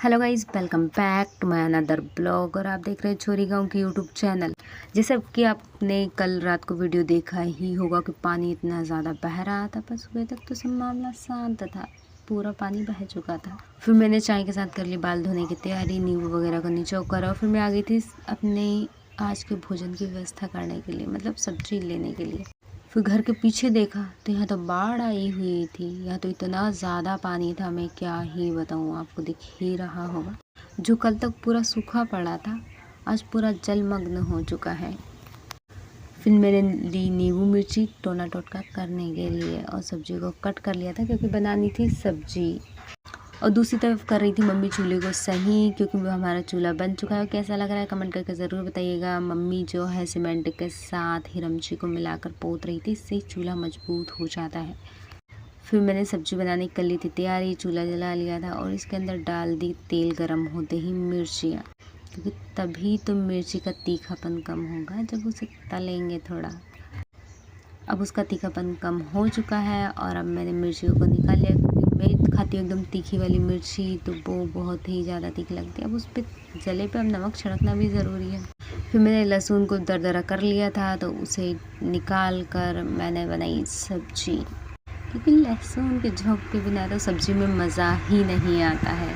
Hello guys, welcome back to my another blog. और आप देख रहे हैं छोरी गांव की यूट्यूब चैनल। जैसे कि आपने कल रात को वीडियो देखा ही होगा कि पानी इतना ज़्यादा बह रहा था, पर सुबह तक तो सब मामला शांत था, पूरा पानी बह चुका था। फिर मैंने चाय के साथ कर ली बाल धोने की तैयारी, नींबू वगैरह का निचोड़ करा और फिर मैं आ गई थी अपने आज के भोजन की व्यवस्था करने के लिए, मतलब सब्जी लेने के लिए। फिर घर के पीछे देखा तो यहाँ तो बाढ़ आई हुई थी। यहाँ तो इतना ज़्यादा पानी था, मैं क्या ही बताऊँ आपको, दिख ही रहा होगा। जो कल तक पूरा सूखा पड़ा था, आज पूरा जलमग्न हो चुका है। फिर मैंने ली नींबू मिर्ची टोना टोटका करने के लिए और सब्जी को कट कर लिया था क्योंकि बनानी थी सब्जी। और दूसरी तरफ कर रही थी मम्मी चूल्हे को सही, क्योंकि हमारा चूल्हा बन चुका है। कैसा लग रहा है कमेंट करके ज़रूर बताइएगा। मम्मी जो है सीमेंट के साथ हिरमची को मिलाकर पोत रही थी, इससे चूल्हा मजबूत हो जाता है। फिर मैंने सब्जी बनाने की कर ली थी तैयारी, चूल्हा जला लिया था और इसके अंदर डाल दी तेल गरम होते ही मिर्चियाँ, क्योंकि तभी तो मिर्ची का तीखापन कम होगा जब उसे तलेंगे थोड़ा। अब उसका तीखापन कम हो चुका है और अब मैंने मिर्चियों को निकाल लिया, क्योंकि मैं खाती हूँ एकदम तीखी वाली मिर्ची, तो वो बहुत ही ज़्यादा तीखी लगती है। अब उस पर जले पे अब नमक छिड़कना भी ज़रूरी है। फिर मैंने लहसुन को दरदरा कर लिया था, तो उसे निकाल कर मैंने बनाई सब्जी, क्योंकि लहसुन के झोंक के बिना तो सब्जी में मज़ा ही नहीं आता है।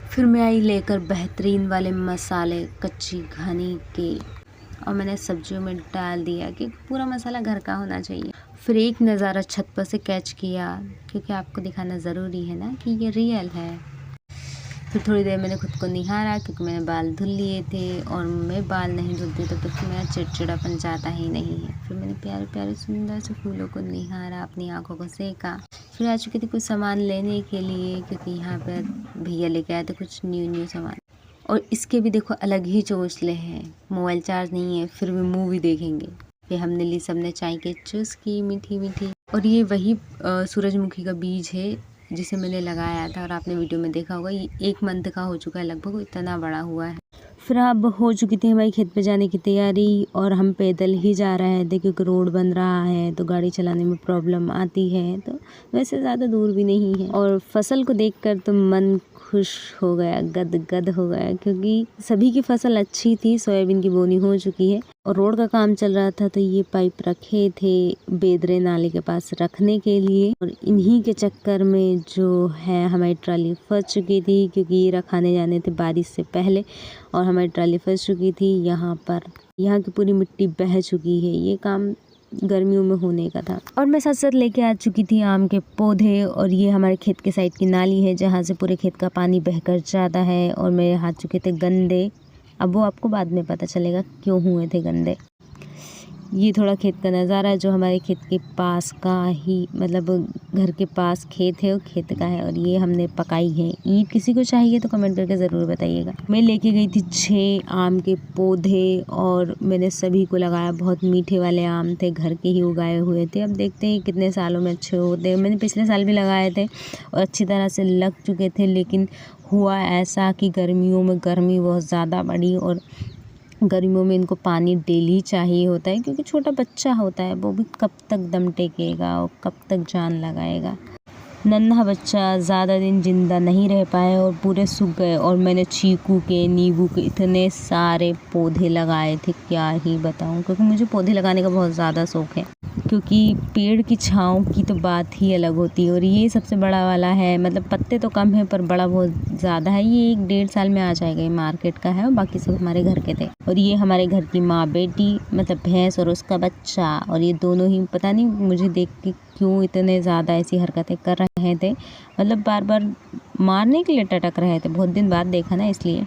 फिर मैं आई लेकर बेहतरीन वाले मसाले कच्ची घानी के, और मैंने सब्जियों में डाल दिया कि पूरा मसाला घर का होना चाहिए। फिर एक नज़ारा छत पर से कैच किया, क्योंकि आपको दिखाना ज़रूरी है ना कि ये रियल है। फिर थोड़ी देर मैंने खुद को निहारा, क्योंकि मैंने बाल धुल लिए थे और मैं बाल नहीं धुलती तब तक मेरा चिड़चिड़ापन जाता ही नहीं है। फिर मैंने प्यारे प्यारे सुंदर से फूलों को निहारा, अपनी आंखों को सेका। फिर आ चुकी थी कुछ सामान लेने के लिए, क्योंकि यहाँ पर भैया लेके आए थे कुछ न्यू सामान। और इसके भी देखो अलग ही चोंचले हैं, मोबाइल चार्ज नहीं है फिर भी मूवी देखेंगे। फिर हमने ली सबने चाय के चुस्की मीठी मीठी। और ये वही सूरजमुखी का बीज है जिसे मैंने लगाया था और आपने वीडियो में देखा होगा। ये 1 मंथ का हो चुका है लगभग, इतना बड़ा हुआ है। फिर अब हो चुकी थी हमारी खेत पे जाने की तैयारी और हम पैदल ही जा रहे थे, क्योंकि रोड बन रहा है तो गाड़ी चलाने में प्रॉब्लम आती है। तो वैसे ज़्यादा दूर भी नहीं है। और फसल को देखकर तो मन खुश हो गया, गद हो गया, क्योंकि सभी की फसल अच्छी थी। सोयाबीन की बोनी हो चुकी है और रोड का काम चल रहा था, तो ये पाइप रखे थे बेदरे नाले के पास रखने के लिए। और इन्हीं के चक्कर में जो है हमारी ट्राली फंस चुकी थी, क्योंकि ये रखाने जाने थे बारिश से पहले और हमारी ट्राली फंस चुकी थी यहाँ पर। यहाँ की पूरी मिट्टी बह चुकी है। ये काम गर्मियों में होने का था। और मैं साथ साथ लेके आ चुकी थी आम के पौधे, और ये हमारे खेत के साइड की नाली है जहाँ से पूरे खेत का पानी बहकर जाता है। और मेरे हाथ चुके थे गंदे, अब वो आपको बाद में पता चलेगा क्यों हुए थे गंदे। ये थोड़ा खेत का नज़ारा है जो हमारे खेत के पास का ही, मतलब घर के पास खेत है और खेत का है। और ये हमने पकाई है ईंट। किसी को चाहिए तो कमेंट करके ज़रूर बताइएगा। मैं लेके गई थी 6 आम के पौधे और मैंने सभी को लगाया। बहुत मीठे वाले आम थे, घर के ही उगाए हुए थे। अब देखते हैं कितने सालों में अच्छे होते हैं। मैंने पिछले साल भी लगाए थे और अच्छी तरह से लग चुके थे, लेकिन हुआ ऐसा कि गर्मियों में गर्मी बहुत ज़्यादा बढ़ी और गर्मियों में इनको पानी डेली चाहिए होता है, क्योंकि छोटा बच्चा होता है, वो भी कब तक दम टेकेगा और कब तक जान लगाएगा। नन्हा बच्चा ज़्यादा दिन जिंदा नहीं रह पाए और पूरे सूख गए। और मैंने चीकू के, नींबू के इतने सारे पौधे लगाए थे, क्या ही बताऊं, क्योंकि मुझे पौधे लगाने का बहुत ज़्यादा शौक़ है। क्योंकि पेड़ की छाँव की तो बात ही अलग होती है। और ये सबसे बड़ा वाला है, मतलब पत्ते तो कम है पर बड़ा बहुत ज़्यादा है। ये 1-1.5 साल में आ जाएगा। ये मार्केट का है और बाकी सब हमारे घर के थे। और ये हमारे घर की माँ बेटी, मतलब भैंस और उसका बच्चा, और ये दोनों ही पता नहीं मुझे देख के क्यों इतने ज़्यादा ऐसी हरकतें कर रहे थे, मतलब बार बार मारने के लिए टटक रहे थे। बहुत दिन बाद देखा ना, इसलिए।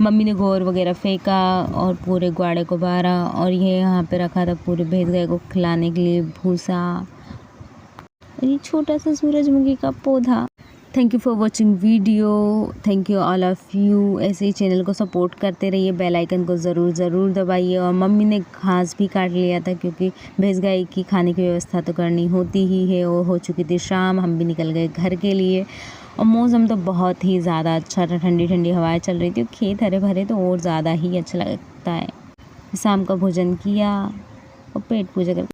मम्मी ने गोबर वगैरह फेंका और पूरे ग्वाड़े को बारा, और ये यहाँ पे रखा था पूरे भैंस गाय को खिलाने के लिए भूसा। और ये छोटा सा सूरजमुखी का पौधा। Thank you for watching video. Thank you all of you. ऐसे ही चैनल को सपोर्ट करते रहिए, बेल आइकन को ज़रूर दबाइए। और मम्मी ने घास भी काट लिया था, क्योंकि भैंस गाय की खाने की व्यवस्था तो करनी होती ही है। और हो चुकी थी शाम, हम भी निकल गए घर के लिए। और मौसम तो बहुत ही ज़्यादा अच्छा था, ठंडी ठंडी हवाएं चल रही थी। खेत हरे भरे तो और ज़्यादा ही अच्छा लगता है। शाम का भोजन किया और पेट पूजा कर